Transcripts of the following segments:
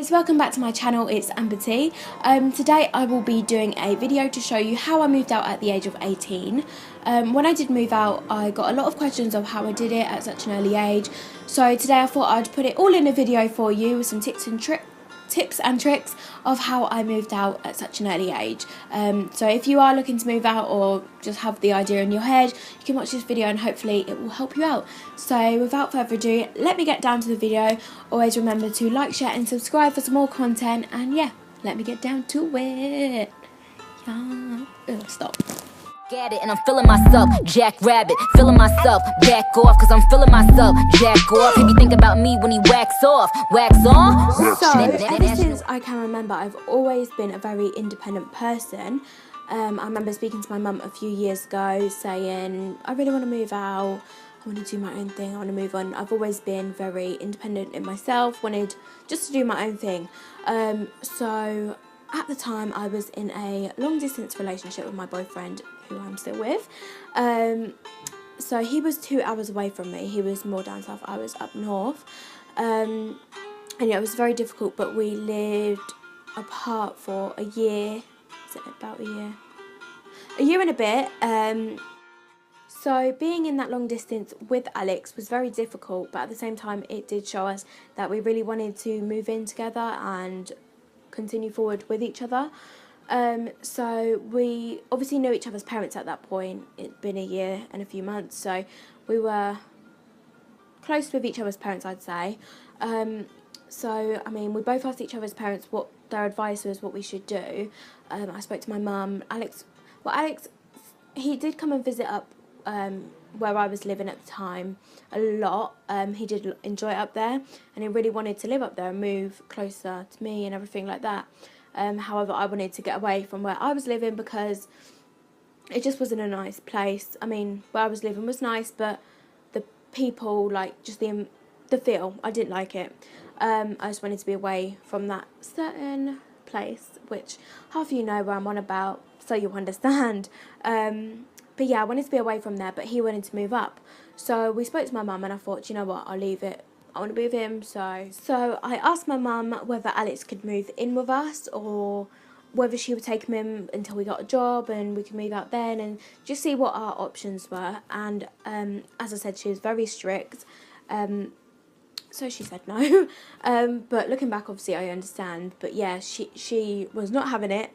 Welcome back to my channel. It's Amber T. Today I will be doing a video to show you how I moved out at the age of 18. When I did move out, I got a lot of questions of how I did it at such an early age. So today I thought I'd put it all in a video for you with some tips and tricks of how I moved out at such an early age. So if you are looking to move out or just have the idea in your head, you can watch this video and hopefully it will help you out. So without further ado, let me get down to the video. Always remember to like, share and subscribe for some more content, and yeah, let me get down to it. Yeah. Ugh, stop. Get it, and I'm feeling myself, jackrabbit, feeling myself, back off, cause I'm feeling myself, jack off. Maybe think about me when he wax off, wax on. So, ever since I can remember, I've always been a very independent person. I remember speaking to my mum a few years ago saying, I really want to move out, I want to do my own thing, I want to move on. I've always been very independent in myself, wanted just to do my own thing. So at the time I was in a long distance relationship with my boyfriend, who I'm still with. So he was 2 hours away from me. He was more down south, I was up north. And yeah, it was very difficult, but we lived apart for a year. Is it about a year? A year and a bit. So being in that long distance with Alex was very difficult, but at the same time it did show us that we really wanted to move in together and continue forward with each other. So we obviously knew each other's parents at that point. It'd been a year and a few months, so we were close with each other's parents, I'd say. So I mean, we both asked each other's parents what their advice was, what we should do. I spoke to my mum. Alex, he did come and visit up where I was living at the time a lot. He did enjoy it up there, and he really wanted to live up there and move closer to me and everything like that. However, I wanted to get away from where I was living because it just wasn't a nice place. I mean, where I was living was nice, but the people, like, just the feel, I didn't like it. I just wanted to be away from that certain place, which half of you know where I'm on about, so you'll understand. But yeah, I wanted to be away from there, but he wanted to move up. So we spoke to my mum and I thought, you know what, I'll leave it. I want to be with him. So I asked my mum whether Alex could move in with us or whether she would take him until we got a job and we could move out then and just see what our options were. And as I said, she was very strict. So she said no. But looking back, obviously, I understand. But yeah, she was not having it.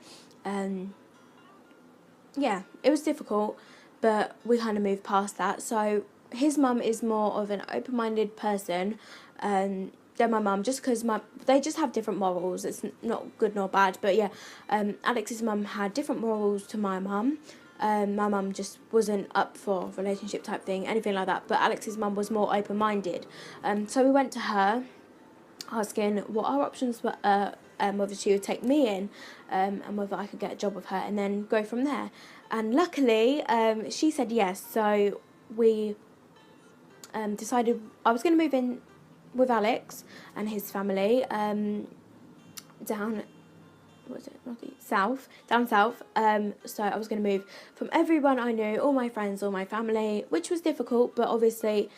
Yeah, it was difficult, but we kind of moved past that. So his mum is more of an open-minded person than my mum, just because they just have different morals. It's not good nor bad, but yeah, Alex's mum had different morals to my mum. My mum just wasn't up for relationship type thing, anything like that, but Alex's mum was more open-minded. So we went to her asking what our options were, whether she would take me in, and whether I could get a job with her and then go from there. And luckily she said yes, so we decided I was going to move in with Alex and his family down south. So I was going to move from everyone I knew, all my friends, all my family, which was difficult, but obviously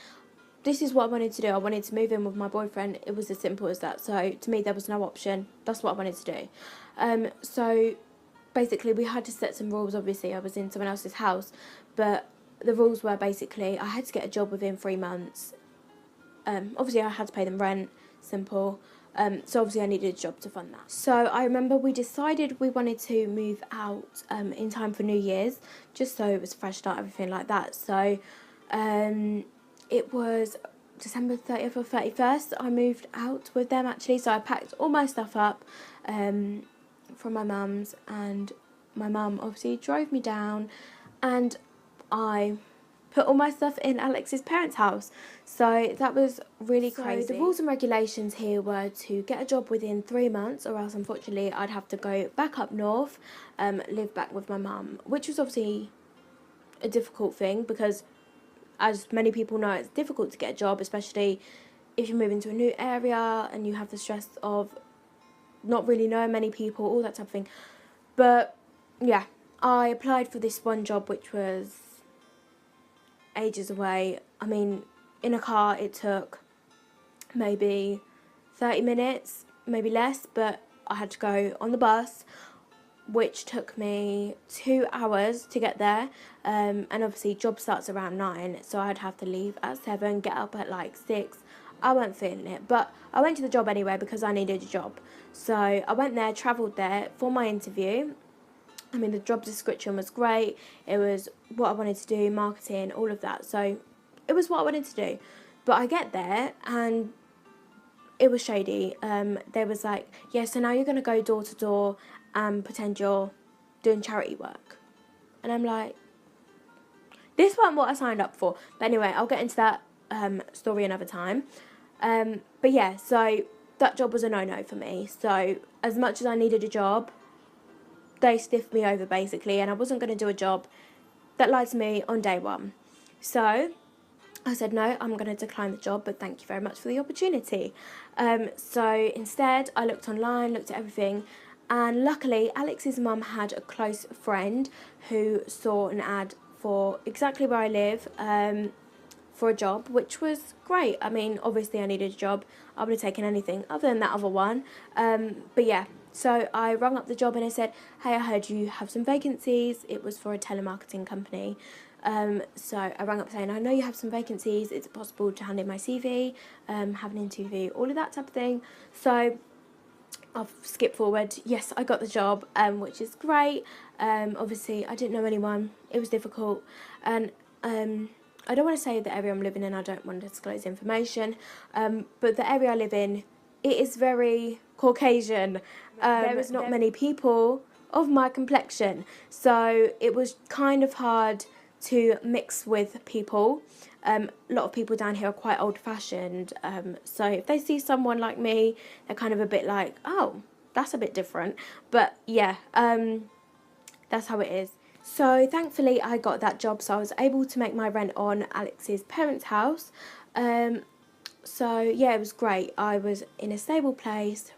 this is what I wanted to do. I wanted to move in with my boyfriend. It was as simple as that. So to me, there was no option. That's what I wanted to do. So basically, we had to set some rules. Obviously, I was in someone else's house, but the rules were basically I had to get a job within 3 months. Obviously, I had to pay them rent. Simple. So obviously, I needed a job to fund that. So I remember we decided we wanted to move out in time for New Year's, just so it was a fresh start, everything like that. So it was December 30th or 31st I moved out with them, actually. So I packed all my stuff up from my mum's, and my mum obviously drove me down, and I put all my stuff in Alex's parents' house. So that was really crazy. The rules and regulations here were to get a job within 3 months, or else unfortunately I'd have to go back up north, live back with my mum, which was obviously a difficult thing because, as many people know, it's difficult to get a job, especially if you move into a new area and you have the stress of not really knowing many people, all that type of thing. But yeah, I applied for this one job which was ages away. I mean, in a car it took maybe 30 minutes maybe less, but I had to go on the bus, which took me 2 hours to get there, and obviously job starts around 9, so I'd have to leave at 7, get up at like 6. I wasn't feeling it, but I went to the job anyway because I needed a job. So I went there, travelled there for my interview. I mean, the job description was great. It was what I wanted to do, marketing, all of that. So it was what I wanted to do. But I get there and it was shady. They was like, yeah, so now you're going to go door to door and pretend you're doing charity work. And I'm like, this wasn't what I signed up for. But anyway, I'll get into that story another time. But yeah, so that job was a no-no for me. So as much as I needed a job, they stiffed me over basically, and I wasn't going to do a job that lied to me on day one. So I said, no, I'm going to decline the job, but thank you very much for the opportunity. So instead, I looked online, looked at everything, and luckily, Alex's mum had a close friend who saw an ad for exactly where I live for a job, which was great. I mean, obviously, I needed a job. I would have taken anything other than that other one. But yeah, so I rung up the job and I said, hey, I heard you have some vacancies. It was for a telemarketing company. So I rang up saying, I know you have some vacancies. Is it possible to hand in my CV, have an interview, all of that type of thing. So I'll skip forward. Yes, I got the job, which is great. Obviously, I didn't know anyone. It was difficult. And I don't want to say the area I'm living in. I don't want to disclose information. But the area I live in, it is very Caucasian. There is not many people of my complexion. So it was kind of hard to mix with people. A lot of people down here are quite old-fashioned. So if they see someone like me, they're kind of a bit like, oh, that's a bit different. But yeah, that's how it is. So thankfully I got that job, so I was able to make my rent on Alex's parents' house. So yeah, it was great. I was in a stable place.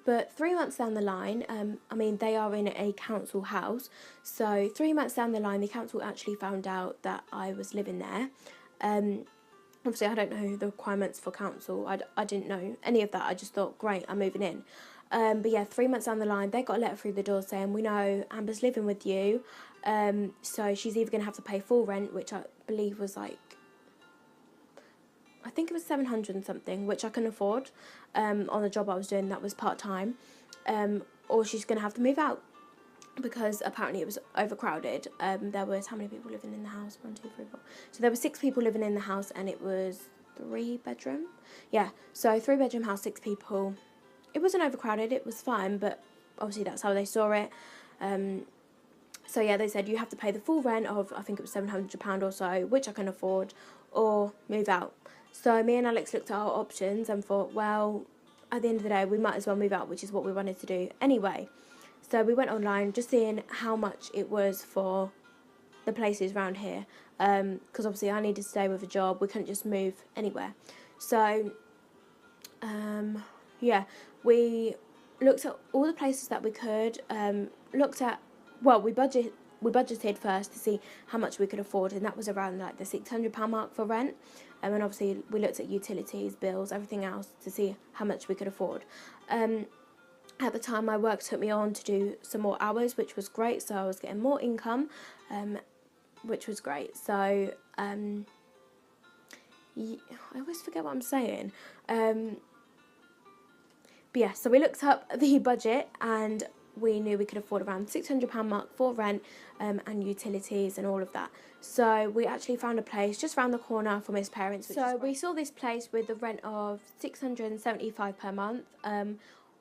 But 3 months down the line, I mean, they are in a council house. So 3 months down the line, the council actually found out that I was living there. Obviously, I don't know the requirements for council. I didn't know any of that. I just thought, great, I'm moving in. But yeah, 3 months down the line, they got a letter through the door saying, we know Amber's living with you. So she's either going to have to pay full rent, which I believe was like, I think it was 700 and something, which I can afford on the job I was doing that was part-time, or she's going to have to move out because apparently it was overcrowded. There was, how many people living in the house? 1, 2, 3, 4. So there were 6 people living in the house and it was 3-bedroom. Yeah, so 3-bedroom house, 6 people. It wasn't overcrowded, it was fine, but obviously that's how they saw it. So yeah, they said you have to pay the full rent of, I think it was £700 or so, which I can afford, or move out. So me and Alex looked at our options and thought, well, at the end of the day, we might as well move out, which is what we wanted to do anyway. So we went online just seeing how much it was for the places around here, because obviously I needed to stay with a job. We couldn't just move anywhere. So yeah, we looked at all the places that we could, we budgeted first to see how much we could afford, and that was around like the £600 mark for rent. And obviously we looked at utilities, bills, everything else to see how much we could afford. At the time, my work took me on to do some more hours, which was great. So I was getting more income, which was great. So I always forget what I'm saying. But yeah, so we looked up the budget and we knew we could afford around £600 mark for rent and utilities and all of that. So we actually found a place just around the corner from his parents. So we saw this place with the rent of £675 per month,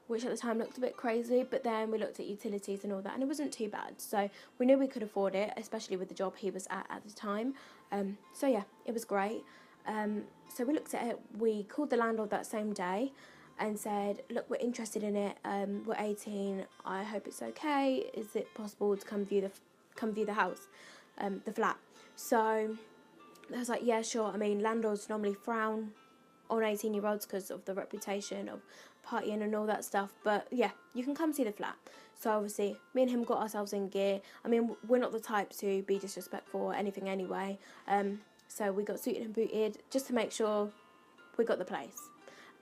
which at the time looked a bit crazy, but then we looked at utilities and all that and it wasn't too bad. So we knew we could afford it, especially with the job he was at the time. So yeah, it was great. So we looked at it, we called the landlord that same day and said, look, we're interested in it, we're 18, I hope it's okay, is it possible to come view the house, the flat? So I was like, yeah, sure. I mean, landlords normally frown on 18-year-olds because of the reputation of partying and all that stuff, but yeah, you can come see the flat. So obviously me and him got ourselves in gear. I mean, we're not the type to be disrespectful or anything anyway, so we got suited and booted just to make sure we got the place.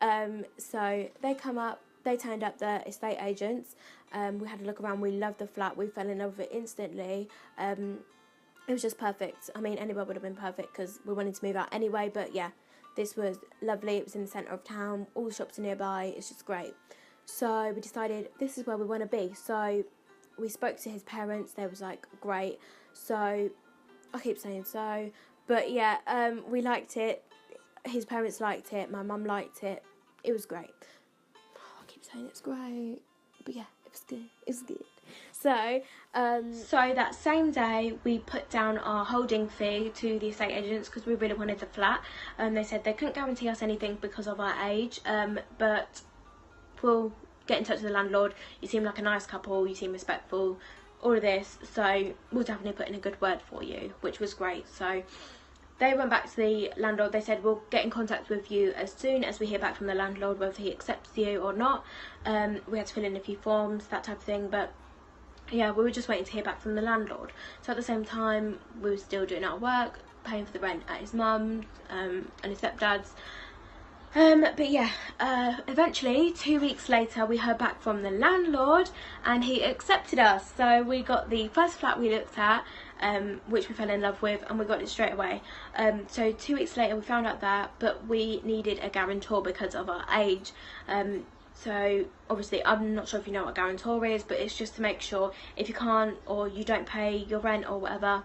So they come up, they turned up, the estate agents. We had a look around, we loved the flat, we fell in love with it instantly. It was just perfect. I mean, anywhere would have been perfect because we wanted to move out anyway, but yeah, this was lovely. It was in the centre of town, all the shops are nearby, it's just great. So we decided this is where we want to be. So we spoke to his parents, they was like, great. So I keep saying so, but yeah, we liked it. His parents liked it, my mum liked it. It was great. I keep saying it's great, but yeah, it was good. It was good. So that same day we put down our holding fee to the estate agents because we really wanted the flat. They said they couldn't guarantee us anything because of our age, but we'll get in touch with the landlord. You seem like a nice couple, you seem respectful, all of this, so we'll definitely put in a good word for you, which was great. So they went back to the landlord, they said we'll get in contact with you as soon as we hear back from the landlord whether he accepts you or not. We had to fill in a few forms, that type of thing, but yeah, we were just waiting to hear back from the landlord. So at the same time we were still doing our work, paying for the rent at his mum's and his stepdad's. But yeah, eventually 2 weeks later we heard back from the landlord and he accepted us. So we got the first flat we looked at, which we fell in love with, and we got it straight away. So 2 weeks later we found out that, but we needed a guarantor because of our age. So obviously I'm not sure if you know what a guarantor is, but it's just to make sure if you can't or you don't pay your rent or whatever,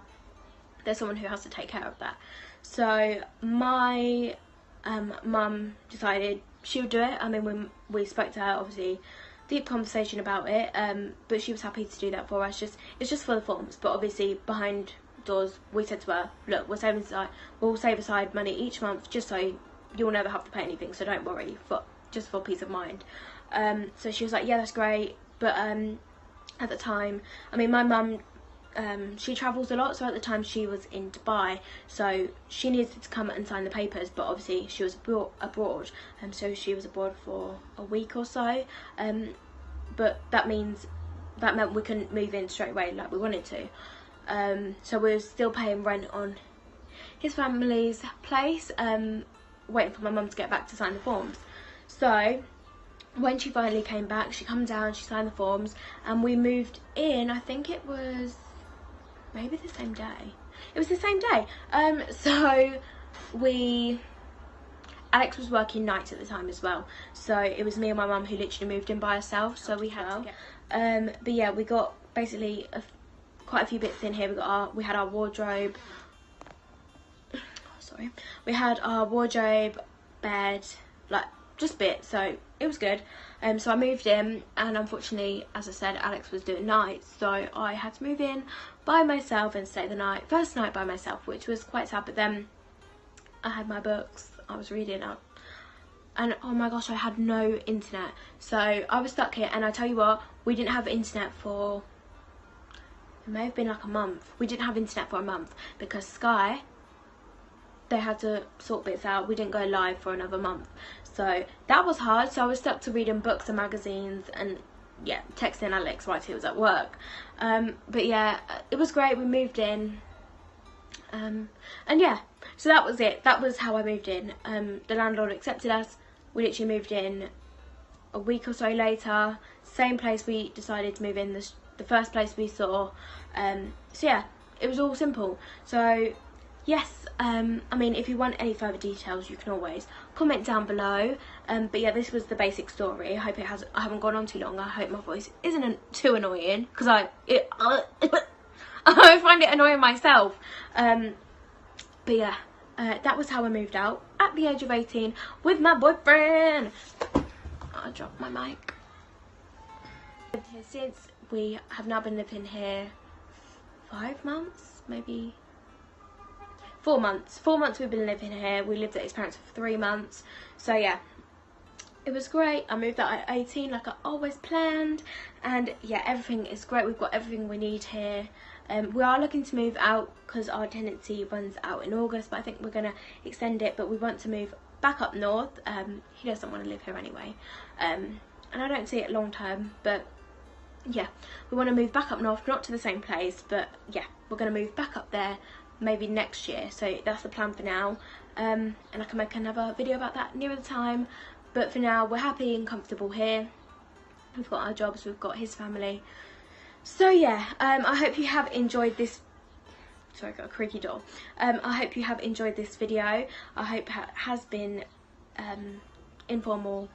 there's someone who has to take care of that. So my mum decided she would do it. I mean, when we spoke to her, obviously deep conversation about it, but she was happy to do that for us. It's just for the forms, but obviously behind doors we said to her, look, we'll save aside money each month just so you'll never have to pay anything, so don't worry, just for peace of mind. So she was like, yeah, that's great. But at the time, I mean, my mum, she travels a lot, so at the time she was in Dubai, so she needed to come and sign the papers, but obviously she was abroad, so she was abroad for a week or so, but that meant we couldn't move in straight away like we wanted to. So we were still paying rent on his family's place, waiting for my mum to get back to sign the forms. So when she finally came back, she come down, she signed the forms, and we moved in. I think it was maybe the same day. It was the same day. So Alex was working nights at the time as well, so it was me and my mum who literally moved in by herself, so we had to get, but yeah, we got basically quite a few bits in here. We had our wardrobe, we had our wardrobe, bed, like just bits, so it was good. So I moved in, and unfortunately, as I said, Alex was doing nights, so I had to move in by myself and stay the first night by myself, which was quite sad. But then I had my books, I was reading up, and oh my gosh, I had no internet, so I was stuck here. And I tell you what, we didn't have internet for, it may have been like a month. We didn't have internet for a month because Sky, they had to sort bits out. We didn't go live for another month, so that was hard. So I was stuck to reading books and magazines, and yeah, texting Alex while he was at work. But yeah, it was great. We moved in, and yeah, so that was it. That was how I moved in. The landlord accepted us. We literally moved in a week or so later. Same place we decided to move in, the first place we saw. So yeah, it was all simple. So yes, I mean, if you want any further details, you can always comment down below. But yeah, this was the basic story. I hope I haven't gone on too long. I hope my voice isn't too annoying, because I find it annoying myself. But yeah, that was how I moved out at the age of 18 with my boyfriend. I dropped my mic. Since we have now been living here 5 months, maybe 4 months. 4 months we've been living here. We lived at his parents for 3 months. So yeah, it was great. I moved out at 18 like I always planned, and yeah, everything is great. We've got everything we need here. We are looking to move out because our tenancy runs out in August, but I think we're going to extend it. But we want to move back up north. He doesn't want to live here anyway, and I don't see it long term, but yeah, we want to move back up north, not to the same place, but yeah, we're going to move back up there maybe next year. So that's the plan for now, and I can make another video about that nearer the time. But for now, we're happy and comfortable here. We've got our jobs, we've got his family. So yeah, I hope you have enjoyed this. Sorry, I got a creaky door. I hope you have enjoyed this video. I hope it has been informal.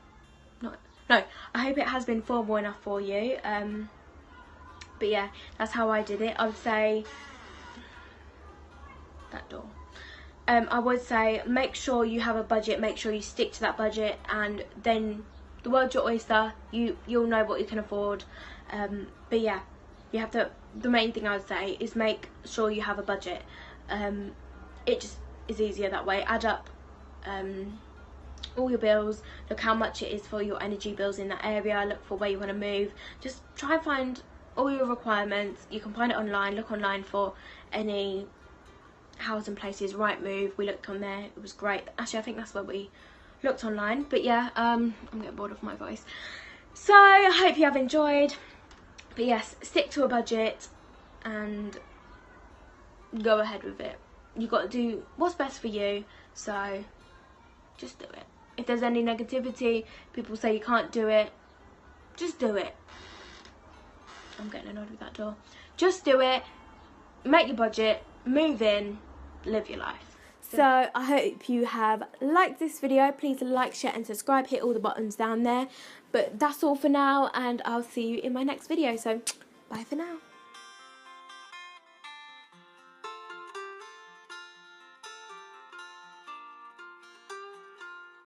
No, I hope it has been formal enough for you. But yeah, that's how I did it. I would say that door. I would say make sure you have a budget, make sure you stick to that budget, and then the world's your oyster. You'll know what you can afford. But yeah, you have to. The main thing I would say is make sure you have a budget. It just is easier that way. Add up all your bills, look how much it is for your energy bills in that area, look for where you want to move. Just try and find all your requirements. You can find it online. Look online for any housing places. Rightmove, we looked on there, it was great. Actually, I think that's where we looked online. But yeah, I'm getting bored of my voice. So I hope you have enjoyed. But yes, stick to a budget and go ahead with it. You've got to do what's best for you, so just do it. If there's any negativity, people say you can't do it, just do it. I'm getting annoyed with that door. Just do it, make your budget, move in, live your life. So I hope you have liked this video. Please like, share and subscribe. Hit all the buttons down there. But that's all for now, and I'll see you in my next video. So bye for now.